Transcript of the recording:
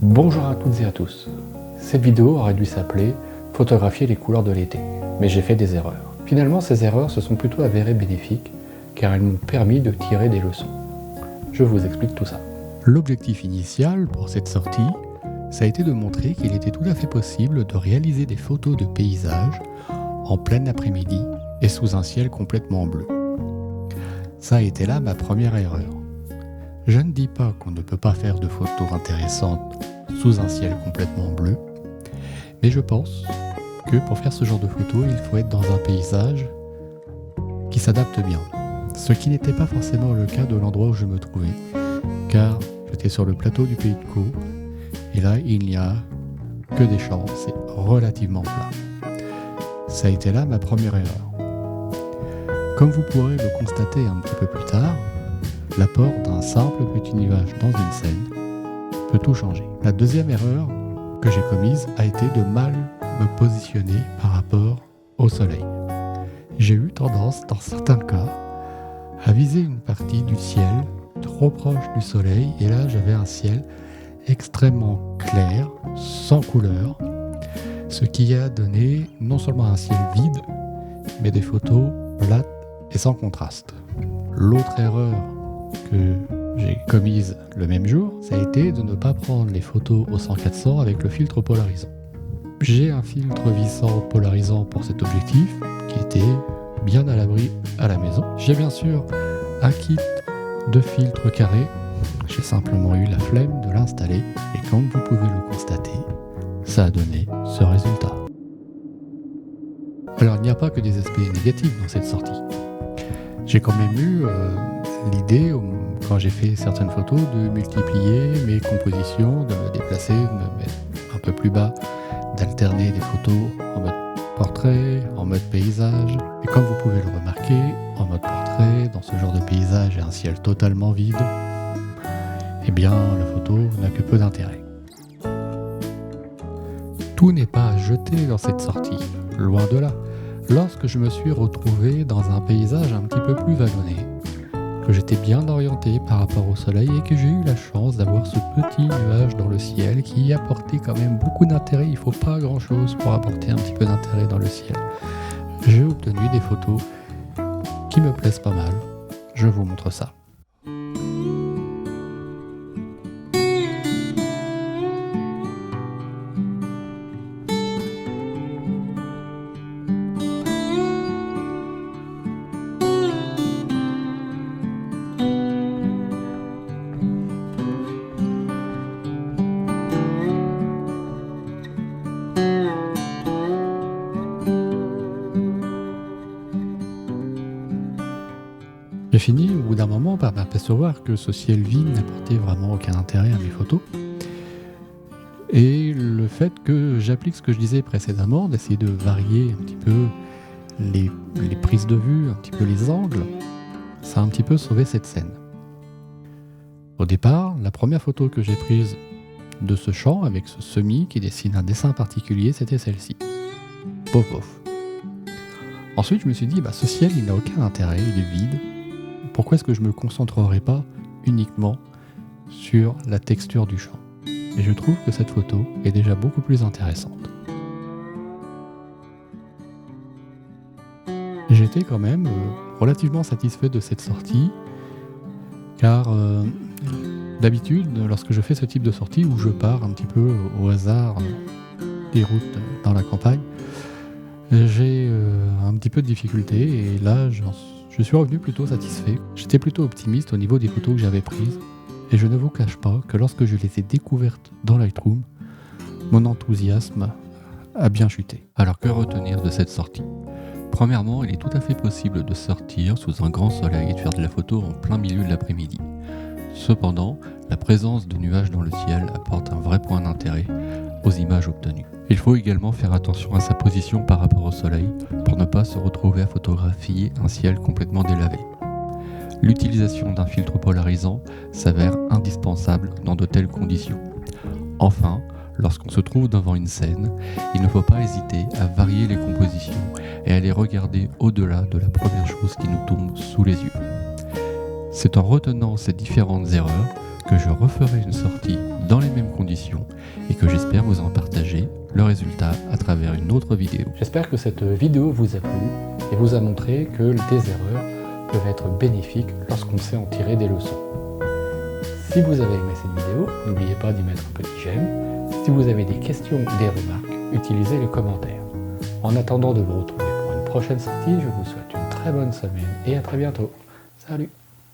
Bonjour à toutes et à tous. Cette vidéo aurait dû s'appeler « Photographier les couleurs de l'été », mais j'ai fait des erreurs. Finalement, ces erreurs se sont plutôt avérées bénéfiques, car elles m'ont permis de tirer des leçons. Je vous explique tout ça. L'objectif initial pour cette sortie, ça a été de montrer qu'il était tout à fait possible de réaliser des photos de paysages en plein après-midi et sous un ciel complètement bleu. Ça a été là ma première erreur. Je ne dis pas qu'on ne peut pas faire de photos intéressantes sous un ciel complètement bleu, mais je pense que pour faire ce genre de photos, il faut être dans un paysage qui s'adapte bien. Ce qui n'était pas forcément le cas de l'endroit où je me trouvais, car j'étais sur le plateau du Pays de Caux, et là il n'y a que des champs, c'est relativement plat. Ça a été là ma première erreur. Comme vous pourrez le constater un petit peu plus tard, l'apport d'un simple petit nuage dans une scène peut tout changer. La deuxième erreur que j'ai commise a été de mal me positionner par rapport au soleil. J'ai eu tendance, dans certains cas, à viser une partie du ciel trop proche du soleil, et là j'avais un ciel extrêmement clair, sans couleur, ce qui a donné non seulement un ciel vide, mais des photos plates et sans contraste. L'autre erreur que j'ai commise le même jour, ça a été de ne pas prendre les photos au 100-400 avec le filtre polarisant. J'ai un filtre vissant polarisant pour cet objectif qui était bien à l'abri à la maison. J'ai bien sûr un kit de filtre carré. J'ai simplement eu la flemme de l'installer et comme vous pouvez le constater, ça a donné ce résultat. Alors il n'y a pas que des aspects négatifs dans cette sortie. J'ai quand même eu l'idée, quand j'ai fait certaines photos, de multiplier mes compositions, de me déplacer, de me mettre un peu plus bas, d'alterner des photos en mode portrait, en mode paysage. Et comme vous pouvez le remarquer, en mode portrait, dans ce genre de paysage et un ciel totalement vide, eh bien la photo n'a que peu d'intérêt. Tout n'est pas à jeter dans cette sortie, loin de là. Lorsque je me suis retrouvé dans un paysage un petit peu plus vallonné, que j'étais bien orienté par rapport au soleil et que j'ai eu la chance d'avoir ce petit nuage dans le ciel qui apportait quand même beaucoup d'intérêt. Il ne faut pas grand chose pour apporter un petit peu d'intérêt dans le ciel. J'ai obtenu des photos qui me plaisent pas mal. Je vous montre ça. J'ai fini au bout d'un moment par m'apercevoir que ce ciel vide n'apportait vraiment aucun intérêt à mes photos. Et le fait que j'applique ce que je disais précédemment, d'essayer de varier un petit peu les prises de vue, un petit peu les angles, ça a un petit peu sauvé cette scène. Au départ, la première photo que j'ai prise de ce champ avec ce semis qui dessine un dessin particulier, c'était celle-ci. Pof pof. Ensuite, je me suis dit, ce ciel, il n'a aucun intérêt, il est vide. Pourquoi est-ce que je ne me concentrerai pas uniquement sur la texture du champ? Et je trouve que cette photo est déjà beaucoup plus intéressante. J'étais quand même relativement satisfait de cette sortie, car d'habitude, lorsque je fais ce type de sortie où je pars un petit peu au hasard des routes dans la campagne, j'ai un petit peu de difficulté, et là je suis revenu plutôt satisfait. J'étais plutôt optimiste au niveau des photos que j'avais prises, et je ne vous cache pas que lorsque je les ai découvertes dans Lightroom, mon enthousiasme a bien chuté. Alors que retenir de cette sortie? Premièrement, il est tout à fait possible de sortir sous un grand soleil et de faire de la photo en plein milieu de l'après-midi. Cependant, la présence de nuages dans le ciel apporte un vrai point d'intérêt aux images obtenues. Il faut également faire attention à sa position par rapport au soleil pour ne pas se retrouver à photographier un ciel complètement délavé. L'utilisation d'un filtre polarisant s'avère indispensable dans de telles conditions. Enfin, lorsqu'on se trouve devant une scène, il ne faut pas hésiter à varier les compositions et à les regarder au-delà de la première chose qui nous tombe sous les yeux. C'est en retenant ces différentes erreurs que je referai une sortie dans les mêmes conditions et que j'espère vous en partager le résultat à travers une autre vidéo. J'espère que cette vidéo vous a plu et vous a montré que des erreurs peuvent être bénéfiques lorsqu'on sait en tirer des leçons. Si vous avez aimé cette vidéo, n'oubliez pas d'y mettre un petit j'aime. Si vous avez des questions ou des remarques, utilisez les commentaires. En attendant de vous retrouver pour une prochaine sortie, je vous souhaite une très bonne semaine et à très bientôt. Salut!